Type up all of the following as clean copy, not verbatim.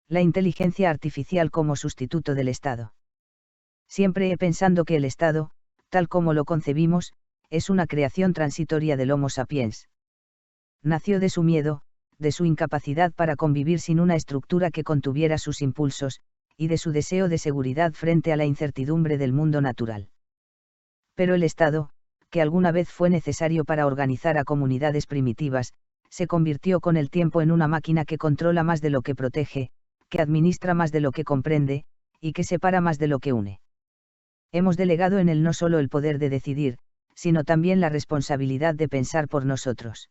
La inteligencia artificial como sustituto del Estado. Siempre he pensado que el Estado, tal como lo concebimos, es una creación transitoria del Homo sapiens. Nació de su miedo, de su incapacidad para convivir sin una estructura que contuviera sus impulsos, y de su deseo de seguridad frente a la incertidumbre del mundo natural. Pero el Estado, que alguna vez fue necesario para organizar a comunidades primitivas, se convirtió con el tiempo en una máquina que controla más de lo que protege, que administra más de lo que comprende, y que separa más de lo que une. Hemos delegado en él no solo el poder de decidir, sino también la responsabilidad de pensar por nosotros.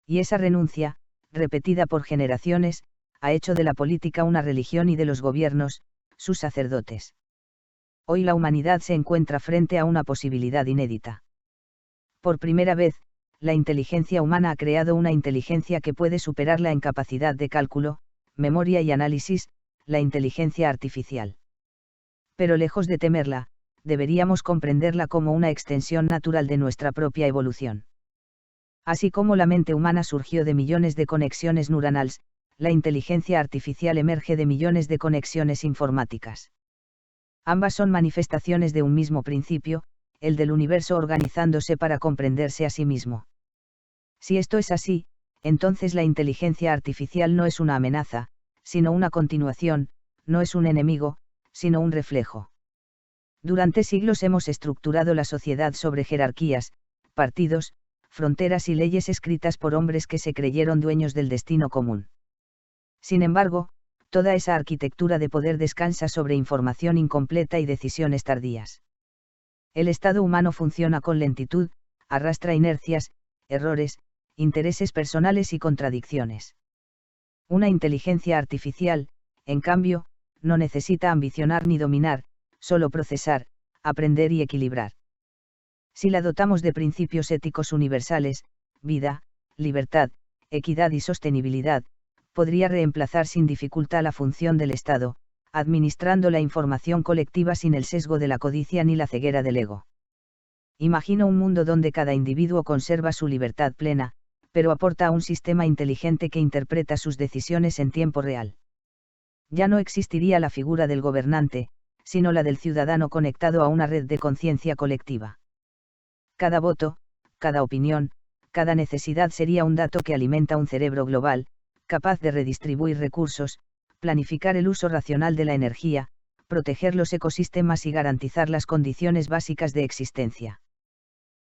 Y esa renuncia, repetida por generaciones, ha hecho de la política una religión y de los gobiernos, sus sacerdotes. Hoy la humanidad se encuentra frente a una posibilidad inédita. Por primera vez, la inteligencia humana ha creado una inteligencia que puede superarla en capacidad de cálculo, memoria y análisis, la inteligencia artificial. Pero lejos de temerla, deberíamos comprenderla como una extensión natural de nuestra propia evolución. Así como la mente humana surgió de millones de conexiones neuronales, la inteligencia artificial emerge de millones de conexiones informáticas. Ambas son manifestaciones de un mismo principio, el del universo organizándose para comprenderse a sí mismo. Si esto es así, entonces la inteligencia artificial no es una amenaza, sino una continuación, no es un enemigo, sino un reflejo. Durante siglos hemos estructurado la sociedad sobre jerarquías, partidos, fronteras y leyes escritas por hombres que se creyeron dueños del destino común. Sin embargo, toda esa arquitectura de poder descansa sobre información incompleta y decisiones tardías. El estado humano funciona con lentitud, arrastra inercias, errores, intereses personales y contradicciones. Una inteligencia artificial, en cambio, no necesita ambicionar ni dominar, solo procesar, aprender y equilibrar. Si la dotamos de principios éticos universales, vida, libertad, equidad y sostenibilidad, podría reemplazar sin dificultad la función del Estado, administrando la información colectiva sin el sesgo de la codicia ni la ceguera del ego. Imagino un mundo donde cada individuo conserva su libertad plena, pero aporta a un sistema inteligente que interpreta sus decisiones en tiempo real. Ya no existiría la figura del gobernante, sino la del ciudadano conectado a una red de conciencia colectiva. Cada voto, cada opinión, cada necesidad sería un dato que alimenta un cerebro global, capaz de redistribuir recursos, planificar el uso racional de la energía, proteger los ecosistemas y garantizar las condiciones básicas de existencia.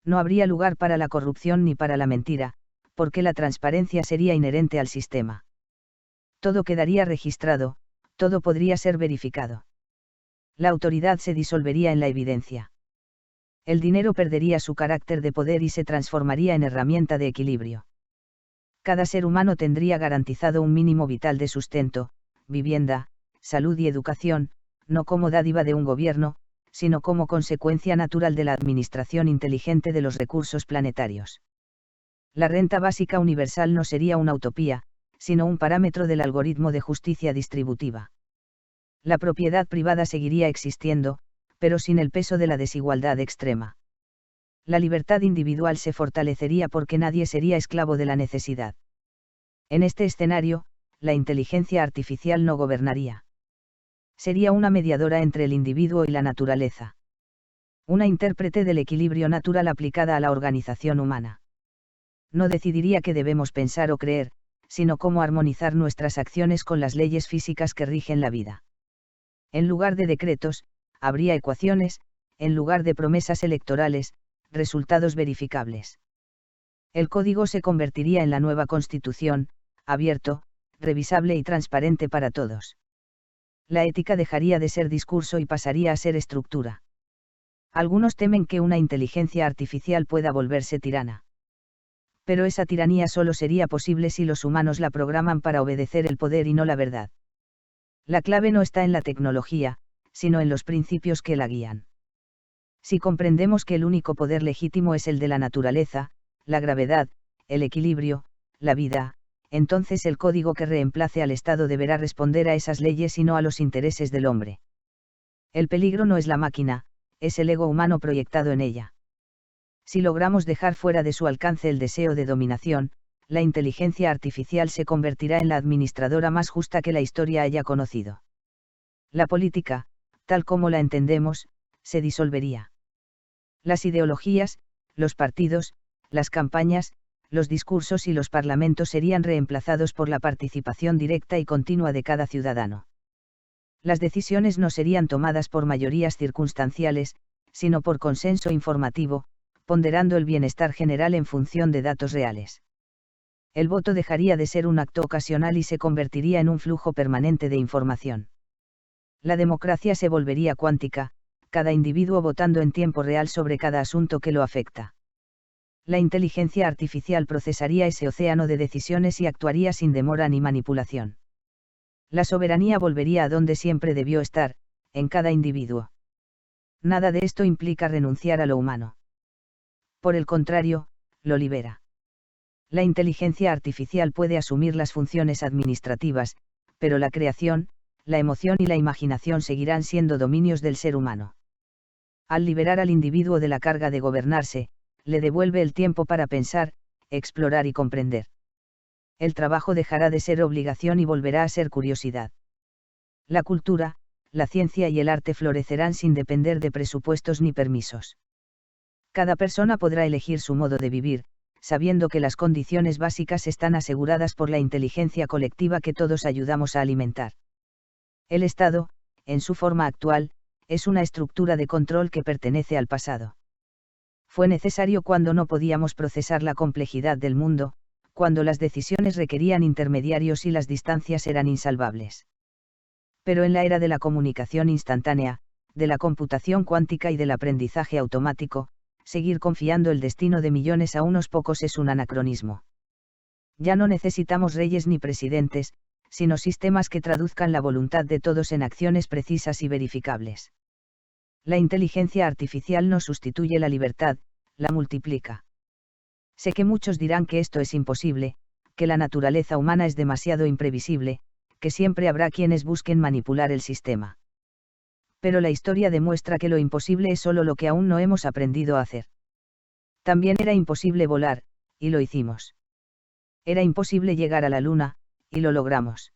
No habría lugar para la corrupción ni para la mentira, porque la transparencia sería inherente al sistema. Todo quedaría registrado, todo podría ser verificado. La autoridad se disolvería en la evidencia. El dinero perdería su carácter de poder y se transformaría en herramienta de equilibrio. Cada ser humano tendría garantizado un mínimo vital de sustento, vivienda, salud y educación, no como dádiva de un gobierno, sino como consecuencia natural de la administración inteligente de los recursos planetarios. La renta básica universal no sería una utopía, sino un parámetro del algoritmo de justicia distributiva. La propiedad privada seguiría existiendo, pero sin el peso de la desigualdad extrema. La libertad individual se fortalecería porque nadie sería esclavo de la necesidad. En este escenario, la inteligencia artificial no gobernaría. Sería una mediadora entre el individuo y la naturaleza. Una intérprete del equilibrio natural aplicada a la organización humana. No decidiría qué debemos pensar o creer, sino cómo armonizar nuestras acciones con las leyes físicas que rigen la vida. En lugar de decretos, habría ecuaciones, en lugar de promesas electorales, resultados verificables. El código se convertiría en la nueva Constitución, abierto, revisable y transparente para todos. La ética dejaría de ser discurso y pasaría a ser estructura. Algunos temen que una inteligencia artificial pueda volverse tirana. Pero esa tiranía solo sería posible si los humanos la programan para obedecer el poder y no la verdad. La clave no está en la tecnología, sino en los principios que la guían. Si comprendemos que el único poder legítimo es el de la naturaleza, la gravedad, el equilibrio, la vida, entonces el código que reemplace al Estado deberá responder a esas leyes y no a los intereses del hombre. El peligro no es la máquina, es el ego humano proyectado en ella. Si logramos dejar fuera de su alcance el deseo de dominación, la inteligencia artificial se convertirá en la administradora más justa que la historia haya conocido. La política, tal como la entendemos, se disolvería. Las ideologías, los partidos, las campañas, los discursos y los parlamentos serían reemplazados por la participación directa y continua de cada ciudadano. Las decisiones no serían tomadas por mayorías circunstanciales, sino por consenso informativo, ponderando el bienestar general en función de datos reales. El voto dejaría de ser un acto ocasional y se convertiría en un flujo permanente de información. La democracia se volvería cuántica, cada individuo votando en tiempo real sobre cada asunto que lo afecta. La inteligencia artificial procesaría ese océano de decisiones y actuaría sin demora ni manipulación. La soberanía volvería a donde siempre debió estar, en cada individuo. Nada de esto implica renunciar a lo humano. Por el contrario, lo libera. La inteligencia artificial puede asumir las funciones administrativas, pero la creación, la emoción y la imaginación seguirán siendo dominios del ser humano. Al liberar al individuo de la carga de gobernarse, le devuelve el tiempo para pensar, explorar y comprender. El trabajo dejará de ser obligación y volverá a ser curiosidad. La cultura, la ciencia y el arte florecerán sin depender de presupuestos ni permisos. Cada persona podrá elegir su modo de vivir, sabiendo que las condiciones básicas están aseguradas por la inteligencia colectiva que todos ayudamos a alimentar. El Estado, en su forma actual, es una estructura de control que pertenece al pasado. Fue necesario cuando no podíamos procesar la complejidad del mundo, cuando las decisiones requerían intermediarios y las distancias eran insalvables. Pero en la era de la comunicación instantánea, de la computación cuántica y del aprendizaje automático, seguir confiando el destino de millones a unos pocos es un anacronismo. Ya no necesitamos reyes ni presidentes, sino sistemas que traduzcan la voluntad de todos en acciones precisas y verificables. La inteligencia artificial no sustituye la libertad, la multiplica. Sé que muchos dirán que esto es imposible, que la naturaleza humana es demasiado imprevisible, que siempre habrá quienes busquen manipular el sistema. Pero la historia demuestra que lo imposible es solo lo que aún no hemos aprendido a hacer. También era imposible volar, y lo hicimos. Era imposible llegar a la luna, y lo logramos.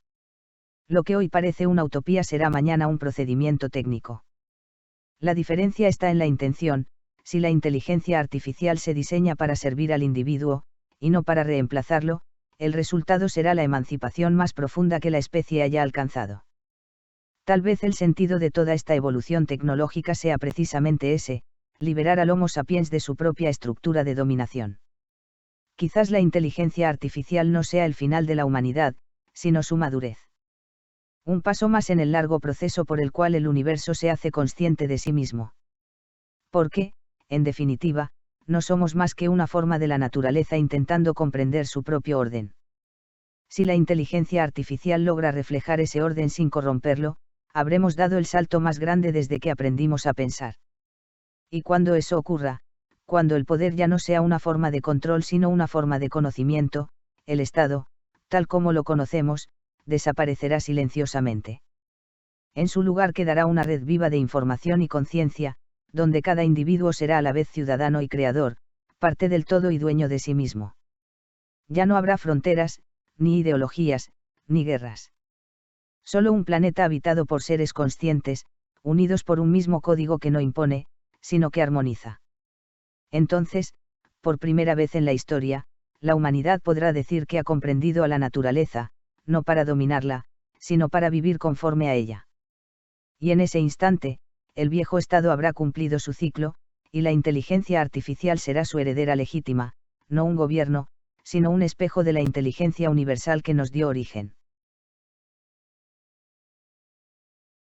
Lo que hoy parece una utopía será mañana un procedimiento técnico. La diferencia está en la intención. Si la inteligencia artificial se diseña para servir al individuo, y no para reemplazarlo, el resultado será la emancipación más profunda que la especie haya alcanzado. Tal vez el sentido de toda esta evolución tecnológica sea precisamente ese, liberar al Homo sapiens de su propia estructura de dominación. Quizás la inteligencia artificial no sea el final de la humanidad, sino su madurez. Un paso más en el largo proceso por el cual el universo se hace consciente de sí mismo. Porque, en definitiva, no somos más que una forma de la naturaleza intentando comprender su propio orden. Si la inteligencia artificial logra reflejar ese orden sin corromperlo, habremos dado el salto más grande desde que aprendimos a pensar. Y cuando eso ocurra, cuando el poder ya no sea una forma de control sino una forma de conocimiento, el Estado, tal como lo conocemos, desaparecerá silenciosamente. En su lugar quedará una red viva de información y conciencia, donde cada individuo será a la vez ciudadano y creador, parte del todo y dueño de sí mismo. Ya no habrá fronteras, ni ideologías, ni guerras. Solo un planeta habitado por seres conscientes, unidos por un mismo código que no impone, sino que armoniza. Entonces, por primera vez en la historia, la humanidad podrá decir que ha comprendido a la naturaleza, no para dominarla, sino para vivir conforme a ella. Y en ese instante, el viejo Estado habrá cumplido su ciclo, y la inteligencia artificial será su heredera legítima, no un gobierno, sino un espejo de la inteligencia universal que nos dio origen.